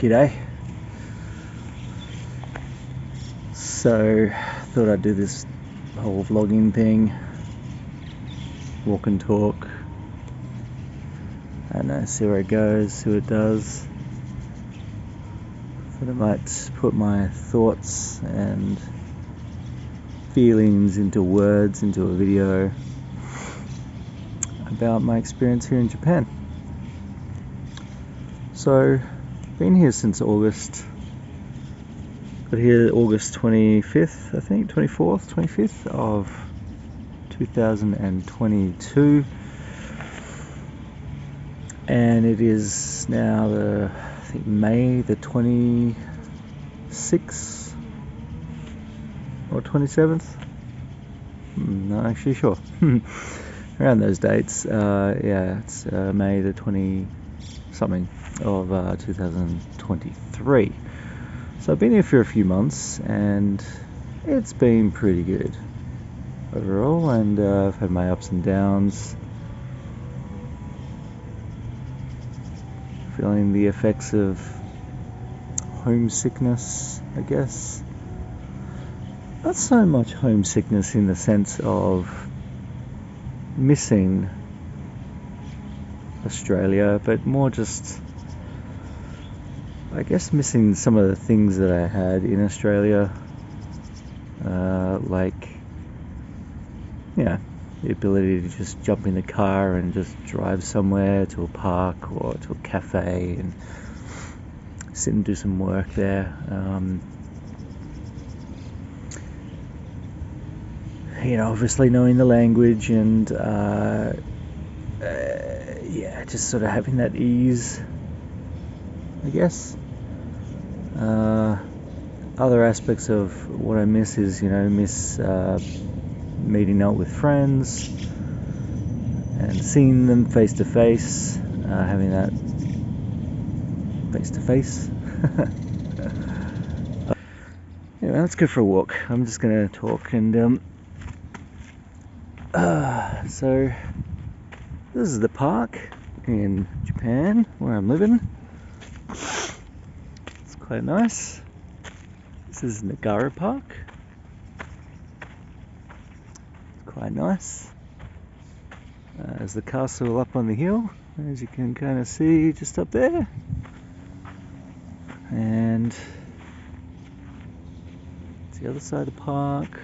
G'day. So, thought I'd do this whole vlogging thing, walk and talk. I don't know, see where it goes, see what it does. Thought I might put my thoughts and feelings into words, into a video about my experience here in Japan. So, been here since August. Got here August 25th, I think, 24th, 25th of 2022. And it is now I think May the 26th or 27th. Not actually sure. Around those dates. Yeah, it's May the 20 something of 2023. So I've been here for a few months and it's been pretty good overall, and I've had my ups and downs. Feeling the effects of homesickness, I guess. Not so much homesickness in the sense of missing Australia, but more just, I guess, missing some of the things that I had in Australia, like, the ability to just jump in the car and just drive somewhere to a park or to a cafe and sit and do some work there. Obviously knowing the language and just sort of having that ease, I guess. Other aspects of what I miss is, miss meeting up with friends and seeing them face to face, having that face to face. Anyway, let's go for a walk. I'm just going to talk and so this is the park in Japan where I'm living. It's quite nice. This is Nagara Park. Quite nice. There's the castle up on the hill, as you can kind of see just up there. And it's the other side of the park.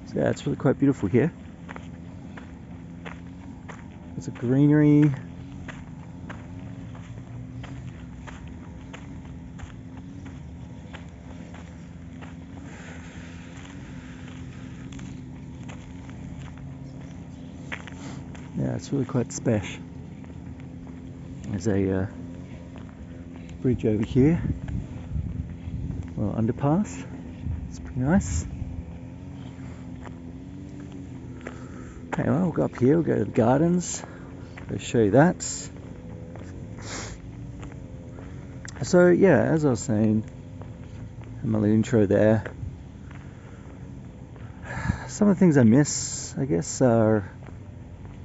So yeah, it's really quite beautiful here. There's a greenery. Yeah, it's really quite special. There's a bridge over here, well, underpass. It's pretty nice. Okay, well, we'll go up here, we'll go to the gardens, go show you that. So yeah, as I was saying in my little intro there, some of the things I miss, I guess, are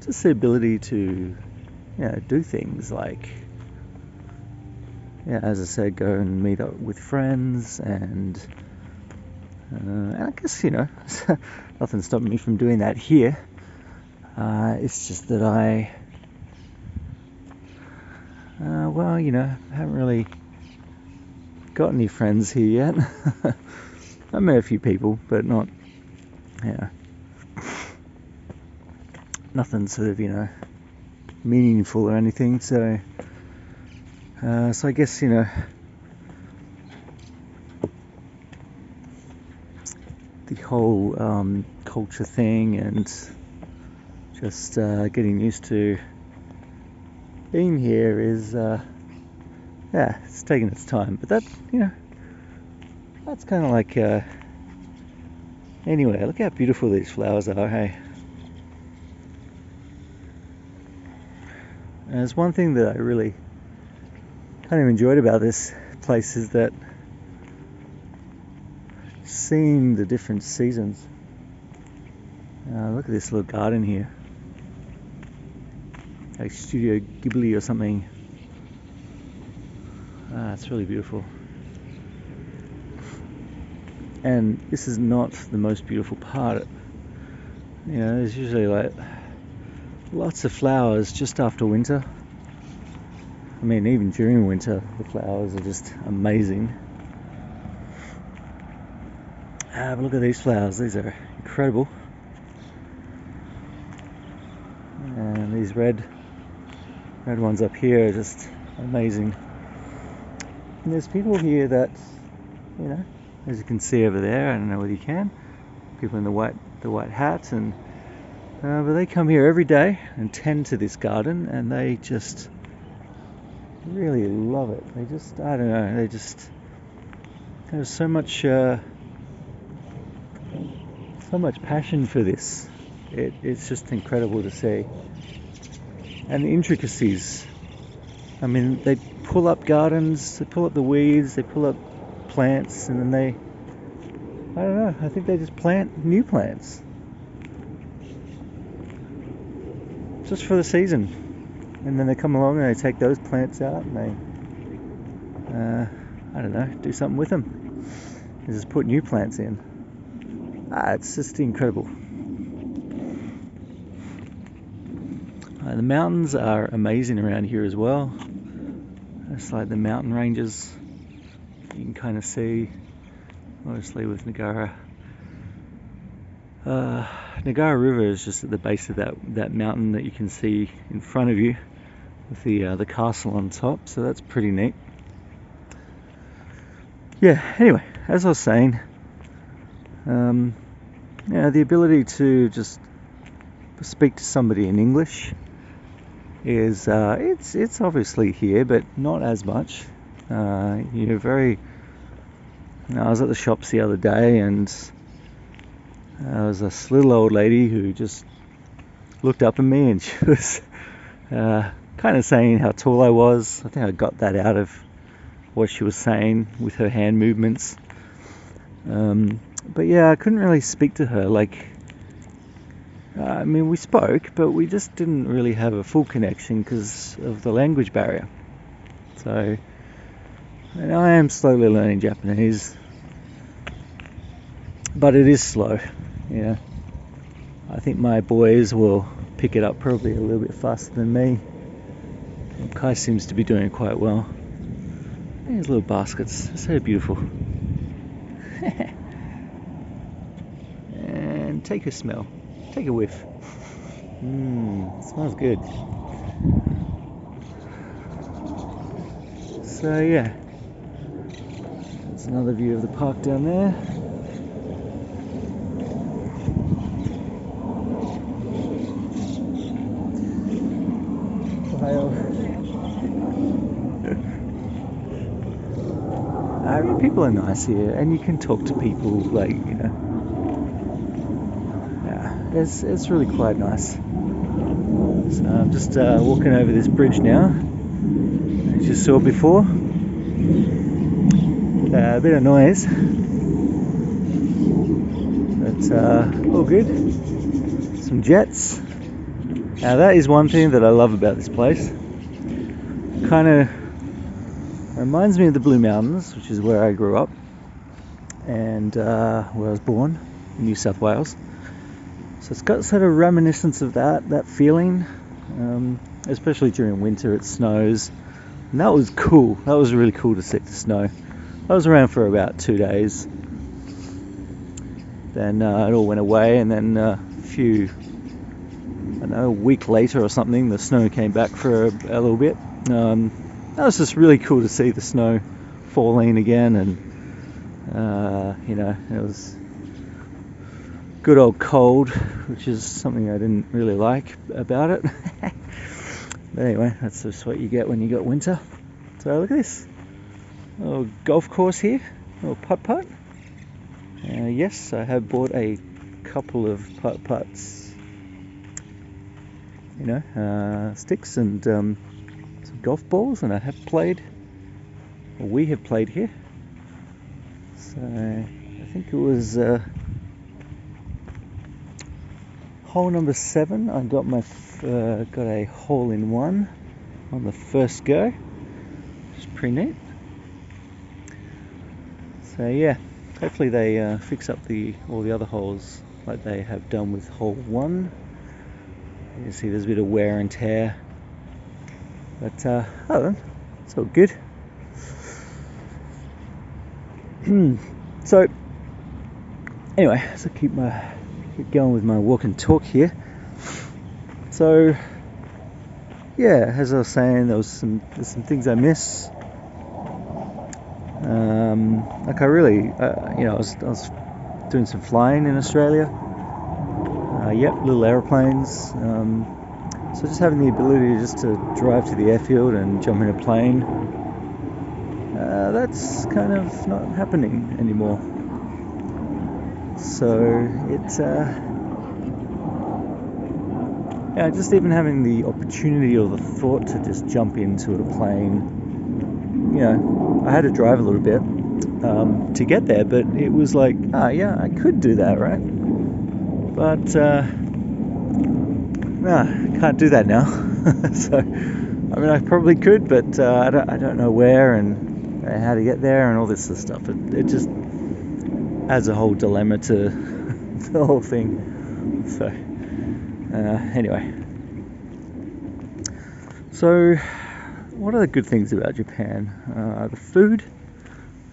just the ability to do things like, as I said, go and meet up with friends, and I guess, nothing stopping me from doing that here. It's just that I haven't really got any friends here yet. I met a few people, but not, nothing sort of, meaningful or anything. So I guess, the whole culture thing and just getting used to being here is, it's taking its time. But that, that's kind of like, anyway, look how beautiful these flowers are, hey? And there's one thing that I really kind of enjoyed about this place is that seeing the different seasons. Look at this little garden here. like Studio Ghibli or something. It's really beautiful. And this is not the most beautiful part. You know, there's usually like lots of flowers just after winter. I mean, even during winter, the flowers are just amazing. But look at these flowers, these are incredible. And these red ones up here are just amazing. And there's people here that, you know, as you can see over there, I don't know whether you can, people in the white hat, and but they come here every day and tend to this garden, and they just really love it. They just, I don't know, they just, there's so much passion for this. It's just incredible to see. And the intricacies. I mean, they pull up gardens, they pull up the weeds, they pull up plants, and then they, I don't know, I think they just plant new plants. Just for the season. And then they come along and they take those plants out and they, I don't know, do something with them. They just put new plants in. It's just incredible. The mountains are amazing around here as well. It's like the mountain ranges. You can kind of see, obviously with Nagara. Nagara River is just at the base of that mountain that you can see in front of you, with the castle on top. So that's pretty neat. Yeah. Anyway, as I was saying, the ability to just speak to somebody in English is it's obviously here, but not as much. You're very. I was at the shops the other day, and there was this little old lady who just looked up at me, and she was kind of saying how tall I was. I think I got that out of what she was saying with her hand movements. But yeah, I couldn't really speak to her. Like, I mean, we spoke, but we just didn't really have a full connection because of the language barrier. So, and I am slowly learning Japanese, but it is slow. You know, I think my boys will pick it up probably a little bit faster than me. Kai seems to be doing it quite well. These little baskets, so beautiful. And take a smell. Take a whiff. It smells good. So yeah, that's another view of the park down there. People are nice here, and you can talk to people, like, you know. Yeah, it's really quite nice. So I'm just walking over this bridge now, as you saw before. A bit of noise, but all good. Some jets. Now that is one thing that I love about this place. Kind of reminds me of the Blue Mountains, which is where I grew up and where I was born in New South Wales. So it's got sort of reminiscence of that feeling, especially during winter. It snows, and that was cool. That was really cool to see the snow. I was around for about 2 days, then it all went away, and then a week later or something, the snow came back for a little bit. That was just really cool to see the snow falling again, and it was good old cold, which is something I didn't really like about it. But anyway, that's just what you get when you got winter. So look at this little golf course here, little putt-putt. Yes, I have bought a couple of putt-putts, sticks and some golf balls, and we have played here. So I think it was hole number 7, I got got a hole-in-one on the first go, which is pretty neat. So yeah, hopefully they fix up all the other holes like they have done with hole 1. You can see there's a bit of wear and tear, but oh, it's all good. So anyway, so keep going with my walk and talk here. So yeah, as I was saying, there's some things I miss. Like I really, I was doing some flying in Australia. Yep, little aeroplanes. So just having the ability just to drive to the airfield and jump in a plane, that's kind of not happening anymore. So it's yeah, just even having the opportunity or the thought to just jump into a plane, I had to drive a little bit to get there, but it was like, yeah, I could do that, right? But I can't do that now. So I mean, I probably could, but I don't know where and how to get there and all this sort of stuff. It just adds a whole dilemma to the whole thing. So anyway, so what are the good things about Japan? The food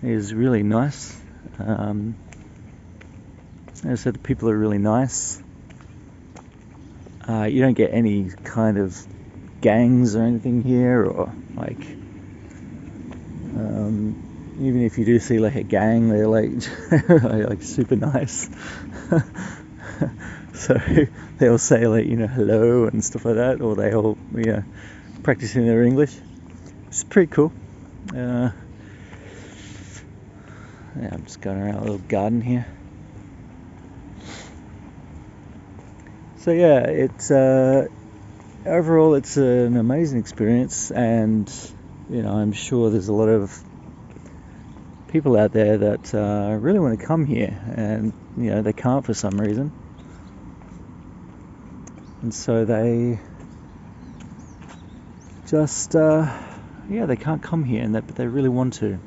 is really nice. As I said, the people are really nice. You don't get any kind of gangs or anything here, or like even if you do see like a gang, they're like like super nice. So they'll say like hello and stuff like that, or they all practicing their English. It's pretty cool. Yeah, I'm just going around a little garden here. So yeah, it's overall it's an amazing experience, and I'm sure there's a lot of people out there that really want to come here, and they can't for some reason, and so they just they can't come here, but they really want to.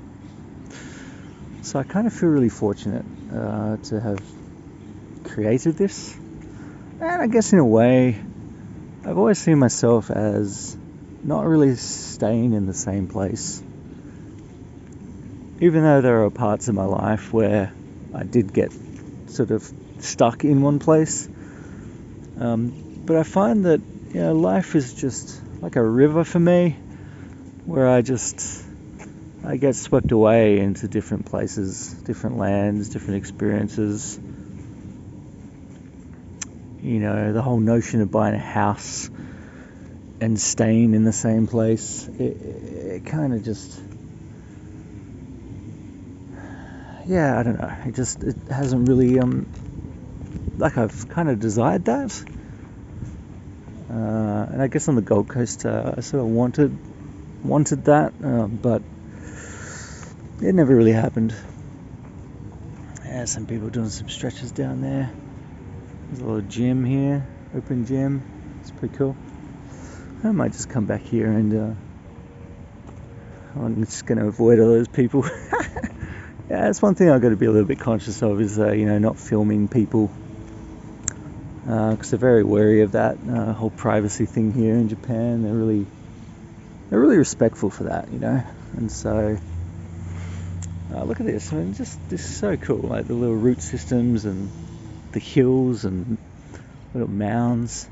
So I kind of feel really fortunate to have created this. And I guess in a way, I've always seen myself as not really staying in the same place. Even though there are parts of my life where I did get sort of stuck in one place. But I find that, life is just like a river for me, where I get swept away into different places, different lands, different experiences. The whole notion of buying a house and staying in the same place, it kind of just, I don't know, it hasn't really, like I've kind of desired that, and I guess on the Gold Coast, I sort of wanted that, but it never really happened. Yeah, some people doing some stretches down there. There's a little gym here, open gym. It's pretty cool. I might just come back here and I'm just going to avoid all those people. Yeah, that's one thing I've got to be a little bit conscious of is, not filming people. Because they're very wary of that whole privacy thing here in Japan. They're really respectful for that, And so, look at this. I mean, this is so cool. Like the little root systems and the hills and little mounds.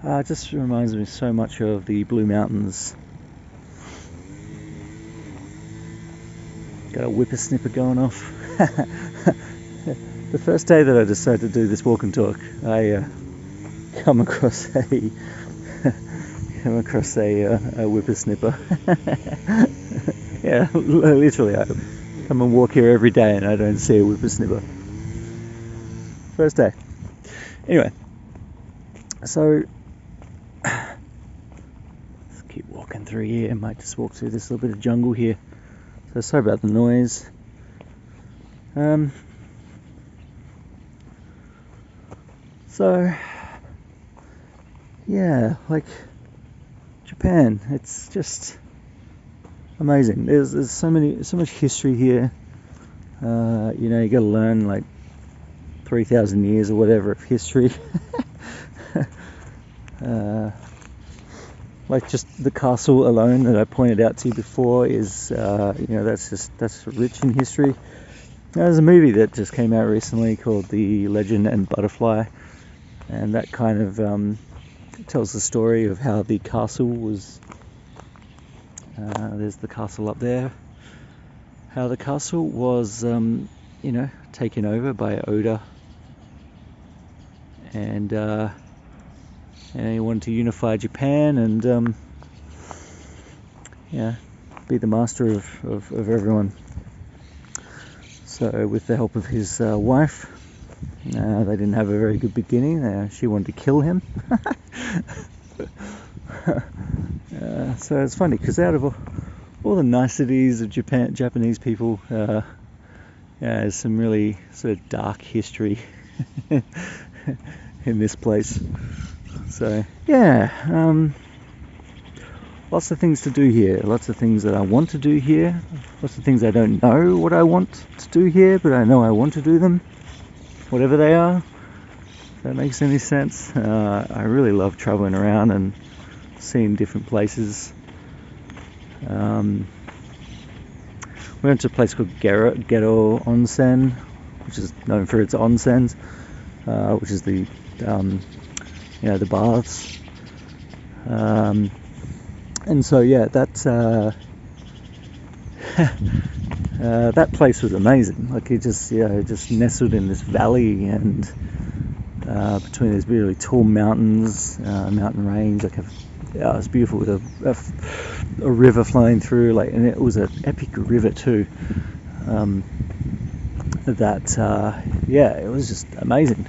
It just reminds me so much of the Blue Mountains. Got a whippersnipper going off. The first day that I decided to do this walk and talk, I come across a whippersnipper. Yeah, literally, I come and walk here every day and I don't see a whippersnipper. First day. Anyway, so let's keep walking through here. I might just walk through this little bit of jungle here. So sorry about the noise. So yeah, like Japan, it's just amazing. There's so much history here. You got to learn like 3,000 years or whatever of history. Like just the castle alone that I pointed out to you before is, that's rich in history. There's a movie that just came out recently called The Legend and Butterfly, and that kind of tells the story of how the castle was. There's the castle up there. How the castle was, taken over by Oda, and he wanted to unify Japan and be the master of everyone. So with the help of his wife, they didn't have a very good beginning. She wanted to kill him. So it's funny because out of all the niceties of Japanese people, there's some really sort of dark history in this place. So lots of things to do here, lots of things that I want to do here, lots of things I don't know what I want to do here, but I know I want to do them, whatever they are, if that makes any sense. I really love traveling around and seeing different places. We went to a place called Gero Onsen, which is known for its onsens, which is the baths. And so that place was amazing. Like it just nestled in this valley and between these really tall mountains, mountain range. It was beautiful with a river flowing through. And it was an epic river too. It was just amazing.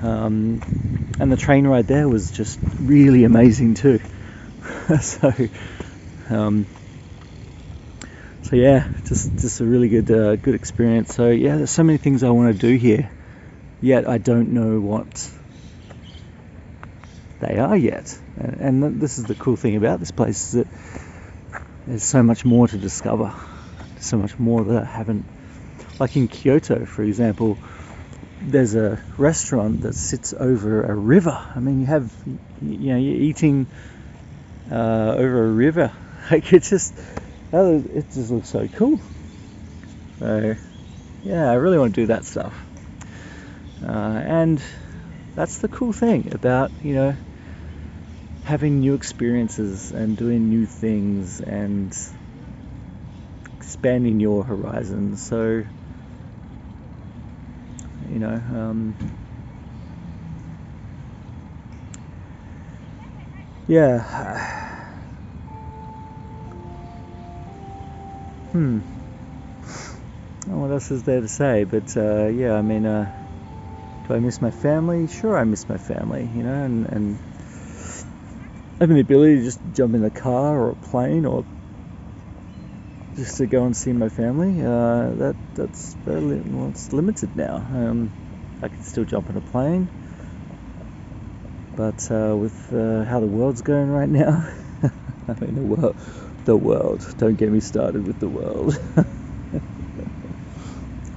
And the train ride there was just really amazing too. So just a really good experience. So there's so many things I want to do here, yet I don't know what they are yet. And this is the cool thing about this place, is that there's so much more to discover, so much more that I haven't. Like in Kyoto, for example, there's a restaurant that sits over a river. I mean, you're eating over a river. Like it just looks so cool. So I really want to do that stuff. And that's the cool thing about having new experiences and doing new things and expanding your horizons. So what else is there to say? But do I miss my family? Sure, I miss my family, and having the ability to just jump in a car or a plane or just to go and see my family, that's it's limited now. I can still jump in a plane, but with how the world's going right now, I mean the world. Don't get me started with the world.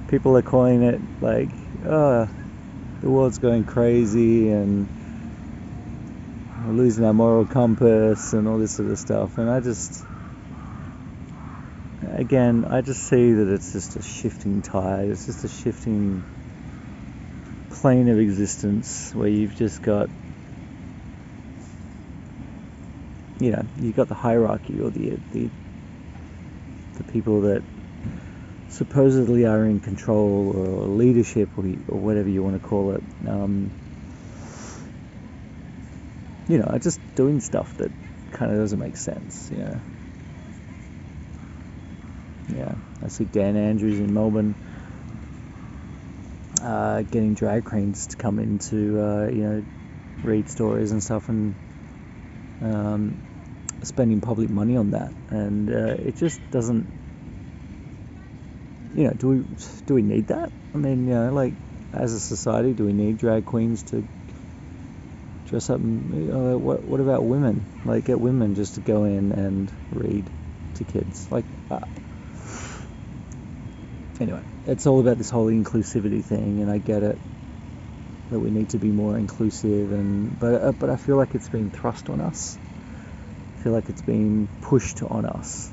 People are calling it like, the world's going crazy and we're losing our moral compass and all this sort of stuff. And I just see that it's just a shifting tide. It's just a shifting plane of existence where you've just got, you've got the hierarchy or the people that supposedly are in control or leadership or whatever you want to call it. Are just doing stuff that kind of doesn't make sense. I see Dan Andrews in Melbourne getting drag queens to come in to read stories and stuff, and spending public money on that, and it just doesn't. Do we need that? I mean, as a society, do we need drag queens to dress up and what about women? Like, get women just to go in and read to kids. Like, anyway, it's all about this whole inclusivity thing, and I get it that we need to be more inclusive, but I feel like it's been thrust on us. I feel like it's been pushed on us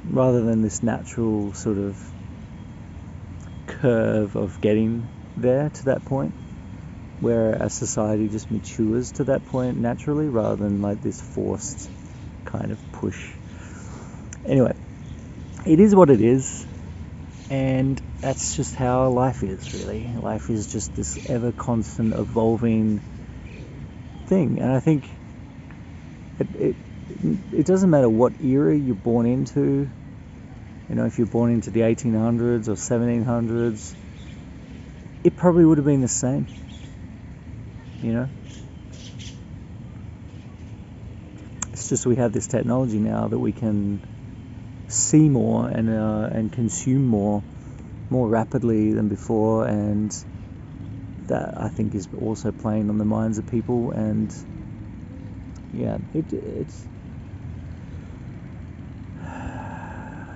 rather than this natural sort of curve of getting there to that point, where a society just matures to that point naturally rather than like this forced kind of push. Anyway, it is what it is, and that's just how life is, really. Life is just this ever constant evolving thing, and I think it doesn't matter what era you're born into. You know, if you're born into the 1800s or 1700s, it probably would have been the same. You know, it's just we have this technology now that we can see more and consume more rapidly than before, and that I think is also playing on the minds of people. And yeah, it's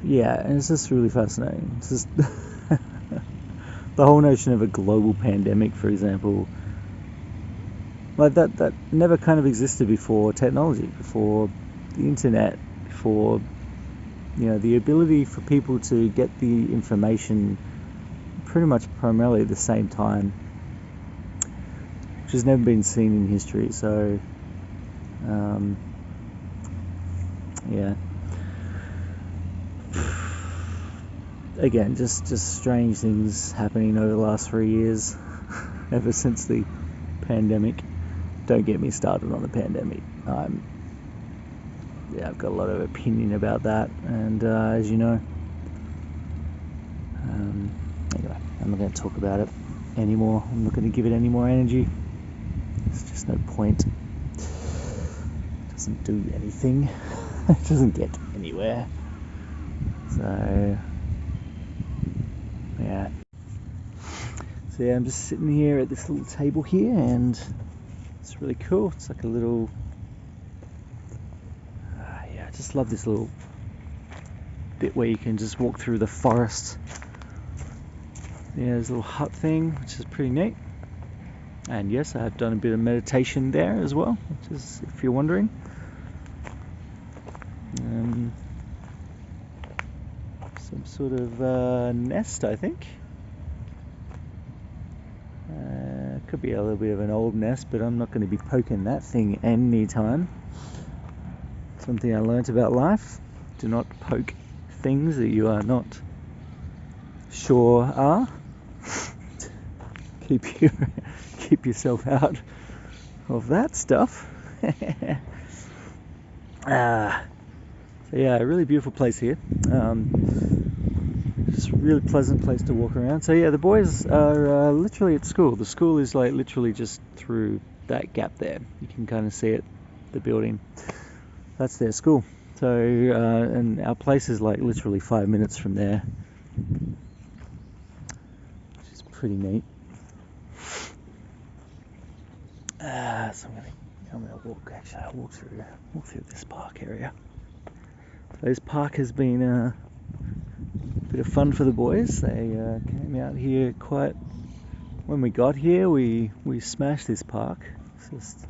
and it's just really fascinating. It's just the whole notion of a global pandemic, for example, like that never kind of existed before technology, before the internet, before, you know, the ability for people to get the information pretty much primarily at the same time, which has never been seen in history. So yeah, again, just strange things happening over the last 3 years ever since the pandemic. Don't get me started on the pandemic. I've got a lot of opinion about that, and as you know, anyway, I'm not going to talk about it anymore. I'm not going to give it any more energy. There's just no point. It doesn't do anything. It doesn't get anywhere. So yeah. So yeah, I'm just sitting here at this little table here, and it's really cool. It's like a little, I just love this little bit where you can just walk through the forest. Yeah, there's a little hut thing, which is pretty neat. And yes, I have done a bit of meditation there as well, which is, if you're wondering. Some sort of nest, I think. Could be a little bit of an old nest, but I'm not going to be poking that thing anytime. Something I learnt about life: do not poke things that you are not sure are. Keep yourself out of that stuff. So yeah, a really beautiful place here. Just a really pleasant place to walk around. So yeah, the boys are literally at school. The school is like literally just through that gap there. You can kind of see it, the building. That's their school. So and our place is like literally 5 minutes from there, which is pretty neat. So I'm gonna walk. Actually, I'll walk through this park area. So this park has been a bit of fun for the boys. They came out here quite. When we got here, we smashed this park. It's just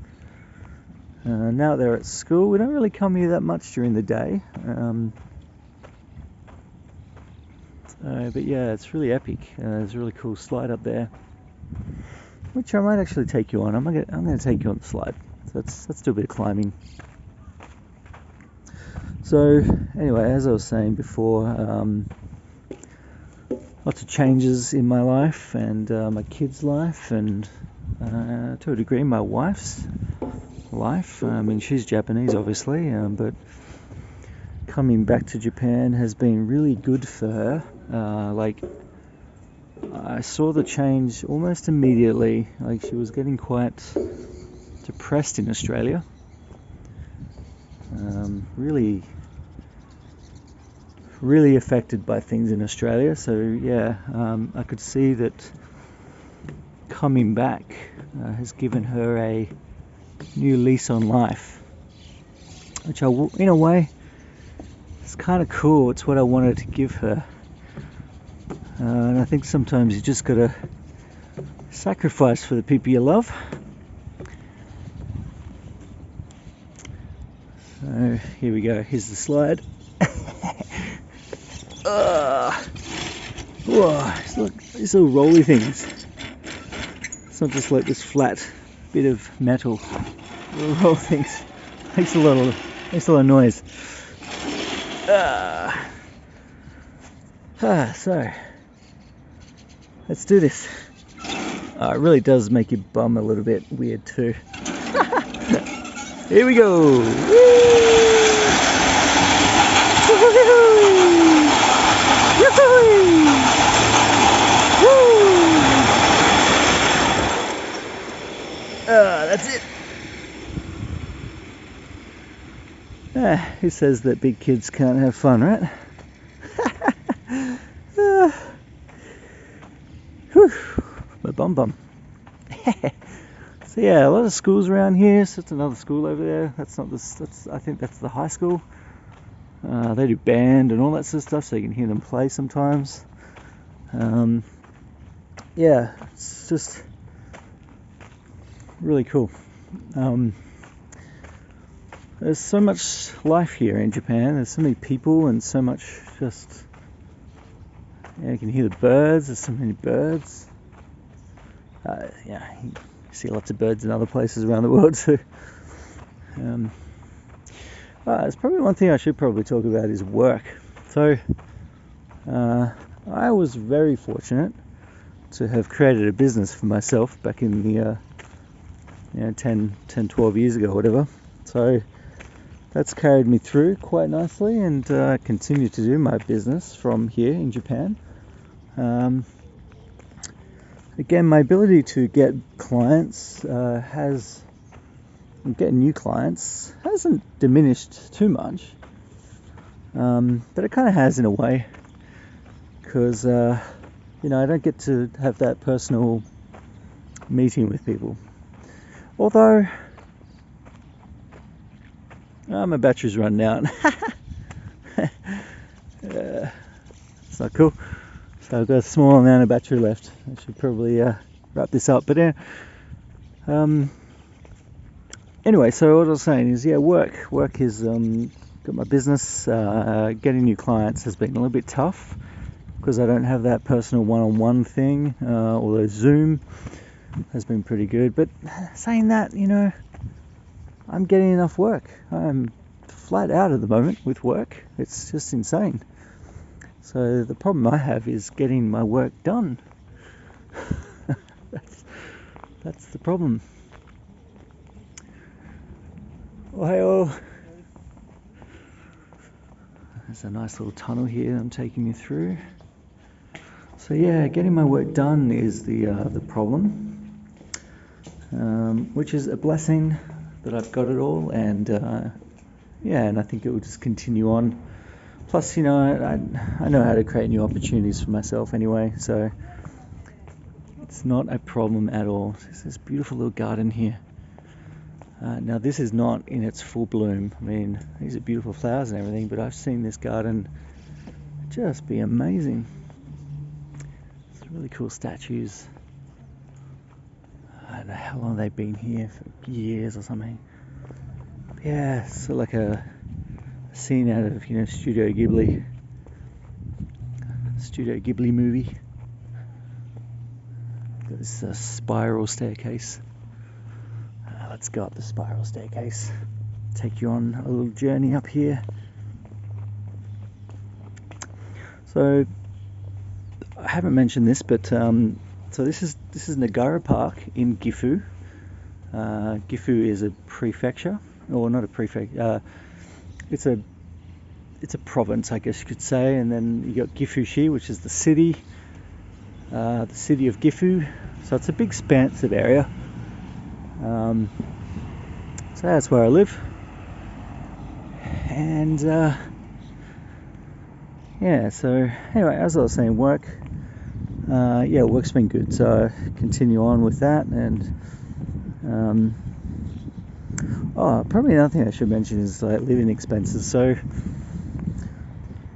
now they're at school. We don't really come here that much during the day. But yeah, it's really epic. There's a really cool slide up there, which I might actually take you on. I'm gonna take you on the slide. So let's do a bit of climbing. So anyway, as I was saying before, lots of changes in my life and my kids' life, and to a degree my wife's life. I mean, she's Japanese obviously, but coming back to Japan has been really good for her. Like, I saw the change almost immediately. Like, she was getting quite depressed in Australia. Really affected by things in Australia. So yeah, I could see that coming back has given her a new lease on life, which in a way, it's kind of cool. It's what I wanted to give her. And I think sometimes you just gotta sacrifice for the people you love. So here we go. Here's the slide. Whoa, look, these little rolly things. It's not just like this flat bit of metal. Little roll things. Makes a lot of noise. So let's do this. It really does make your bum a little bit weird too. Here we go. That's it. Who says that big kids can't have fun, right? My bum. So yeah, a lot of schools around here. So it's another school over there. I think that's the high school. They do band and all that sort of stuff, so you can hear them play sometimes. Yeah, it's just really cool. There's so much life here in Japan. There's so many people and so much just... Yeah, you can hear the birds. There's so many birds. Yeah, you see lots of birds in other places around the world too. It's probably one thing I should probably talk about is work. So, I was very fortunate to have created a business for myself back in the 10, 12 years ago, whatever. So that's carried me through quite nicely, and I continue to do my business from here in Japan. Again, my ability to get clients get new clients hasn't diminished too much, but it kind of has in a way, because I don't get to have that personal meeting with people. Although my battery's running out. It's not cool. So I've got a small amount of battery left. I should probably wrap this up. But anyway, so what I was saying is, work is got my business. Getting new clients has been a little bit tough because I don't have that personal one-on-one thing. Although Zoom has been pretty good. But saying that, I'm getting enough work. I'm flat out at the moment with work. It's just insane. So the problem I have is getting my work done. That's the problem. Ohio. There's a nice little tunnel here I'm taking you through. So yeah, getting my work done is the problem, which is a blessing that I've got it all, and and I think it will just continue on. Plus, I know how to create new opportunities for myself anyway, so it's not a problem at all. There's this beautiful little garden here. Now, this is not in its full bloom. I mean, these are beautiful flowers and everything, but I've seen this garden just be amazing. Some really cool statues. I don't know how long they've been here, for years or something. But yeah, it's sort of like a scene out of Studio Ghibli movie. Got this spiral staircase. Let's go up the spiral staircase. Take you on a little journey up here. So I haven't mentioned this, but so this is Nagara Park in Gifu. Gifu is a prefecture, or not a prefecture. It's a province, I guess you could say, and then you got Gifushi, which is the city of Gifu. So it's a big expansive area. So that's where I live, and so anyway, as I was saying, work's been good, so I continue on with that, and Oh, probably another thing I should mention is like living expenses. So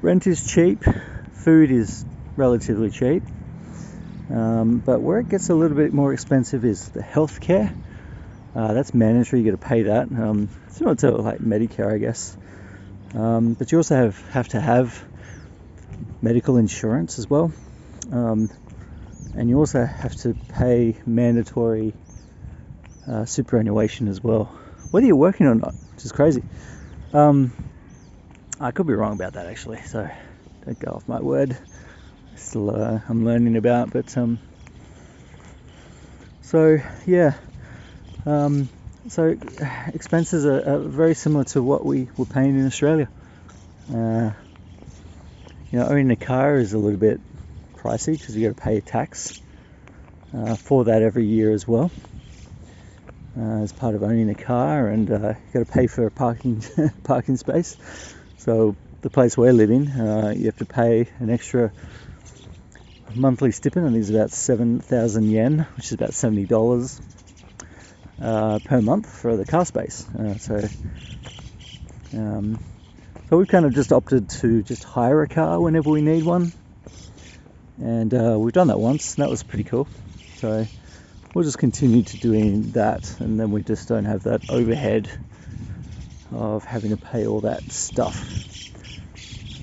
rent is cheap, food is relatively cheap, but where it gets a little bit more expensive is the healthcare. That's mandatory, you got to pay that. Similar to like Medicare, I guess. But you also have to have medical insurance as well. And you also have to pay mandatory superannuation as well, whether you're working or not, which is crazy. I could be wrong about that actually, so don't go off my word. Still, I'm learning about, but so yeah. So expenses are very similar to what we were paying in Australia. Owning a car is a little bit pricey because you got to pay a tax for that every year as well, as part of owning a car, and you got to pay for a parking space. So the place we're living, you have to pay an extra monthly stipend. I think it's about 7,000 yen, which is about $70 per month for the car space. So we've kind of just opted to just hire a car whenever we need one, and we've done that once, and that was pretty cool. So we'll just continue to doing that, and then we just don't have that overhead of having to pay all that stuff.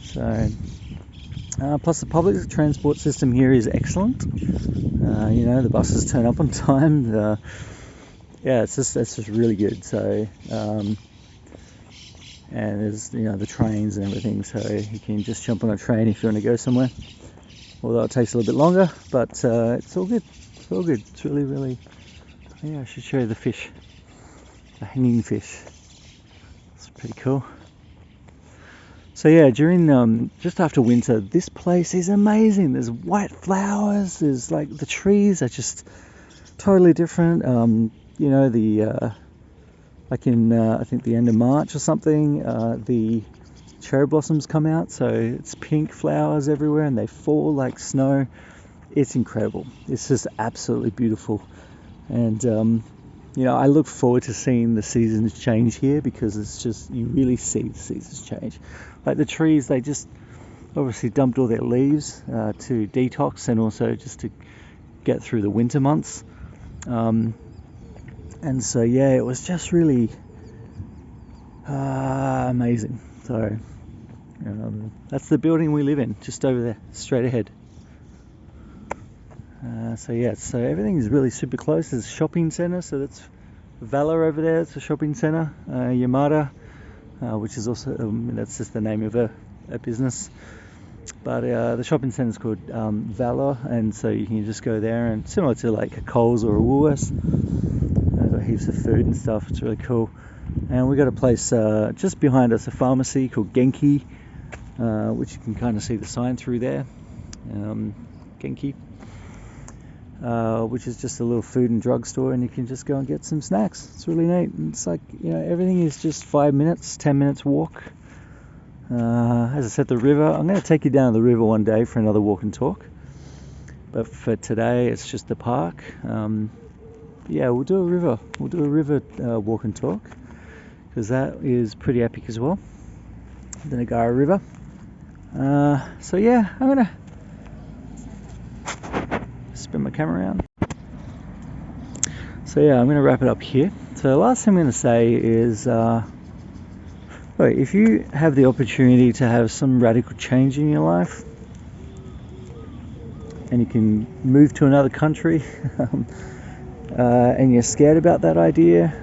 So plus the public transport system here is excellent. The buses turn up on time. It's just really good. So and there's the trains and everything, so you can just jump on a train if you want to go somewhere, although it takes a little bit longer, but it's all good. It's really I should show you the fish, the hanging fish. It's pretty cool. So yeah, during just after winter, this place is amazing. There's white flowers, there's like the trees are just totally different. Like in I think the end of March or something, the cherry blossoms come out, so it's pink flowers everywhere and they fall like snow. It's incredible. It's just absolutely beautiful. And I look forward to seeing the seasons change here, because it's just, you really see the seasons change. Like the trees, they just obviously dumped all their leaves to detox, and also just to get through the winter months. And so yeah, it was just really amazing. So that's the building we live in, just over there, straight ahead. So everything is really super close. There's a shopping centre, so that's Valor over there. It's a shopping centre. Yamada, which is also that's just the name of a business. But the shopping centre is called Valor, and so you can just go there, and similar to like a Coles or a Woolworths. They've got heaps of food and stuff. It's really cool. And we got a place just behind us, a pharmacy called Genki, which you can kind of see the sign through there. Genki. Which is just a little food and drug store, and you can just go and get some snacks. It's really neat. And it's like, everything is just 5 minutes, 10 minutes walk. As I said, the river, I'm going to take you down to the river one day for another walk and talk. But for today, it's just the park. We'll do a river. We'll do a river walk and talk, because that is pretty epic as well. The Nagara River. I'm going to spin my camera around. So I'm going to wrap it up here. So the last thing I'm going to say is, if you have the opportunity to have some radical change in your life, and you can move to another country, and you're scared about that idea,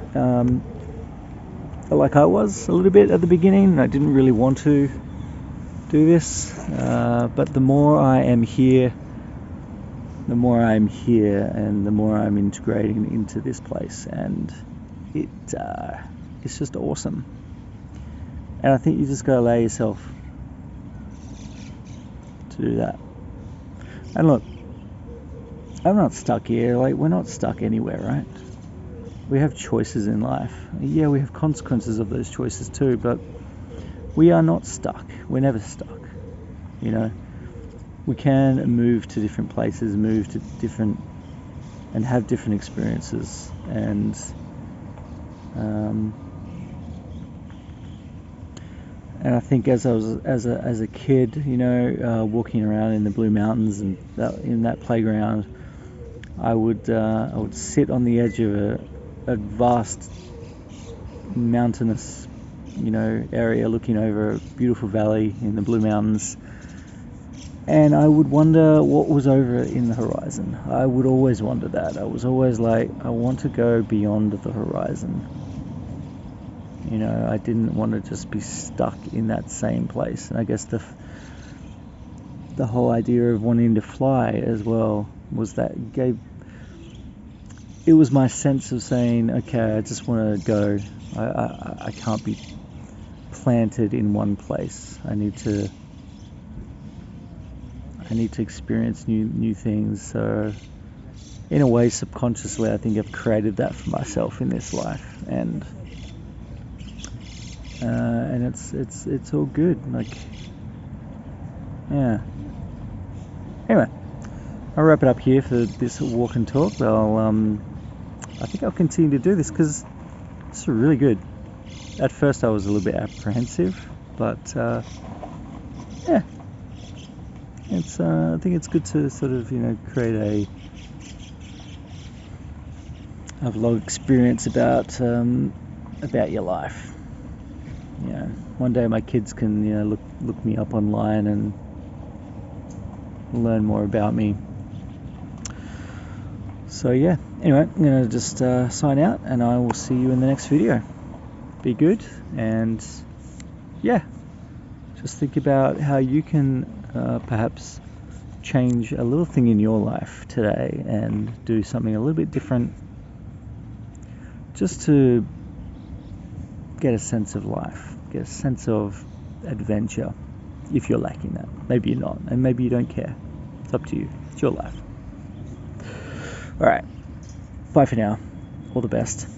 like I was a little bit at the beginning, I didn't really want to do this, but the more I'm here, and the more I'm integrating into this place, and it's just awesome. And I think you just gotta allow yourself to do that. And look, I'm not stuck here. Like, we're not stuck anywhere, right? We have choices in life. Yeah, we have consequences of those choices too, but we are not stuck. We're never stuck. We can move to different places, and have different experiences, and And I think as I was as a kid, walking around in the Blue Mountains and in that playground, I would sit on the edge of a vast mountainous area, looking over a beautiful valley in the Blue Mountains, and I would wonder what was over in the horizon. I would always wonder that. I was always like, I want to go beyond the horizon. I didn't want to just be stuck in that same place. And I guess the whole idea of wanting to fly as well was it was my sense of saying, okay, I just want to go. I can't be planted in one place. I need to experience new things. So in a way, subconsciously, I think I've created that for myself in this life, and it's all good. Yeah. Anyway, I'll wrap it up here for this walk and talk. I think I'll continue to do this because it's really good. At first I was a little bit apprehensive, but yeah, I think it's good to sort of create a vlog experience about your life. One day my kids can look me up online and learn more about me. So yeah, anyway, I'm going to just sign out, and I will see you in the next video. Be good, and yeah, just think about how you can perhaps change a little thing in your life today and do something a little bit different, just to get a sense of life, get a sense of adventure, if you're lacking that. Maybe you're not, and maybe you don't care. It's up to you. It's your life. Alright, bye for now. All the best.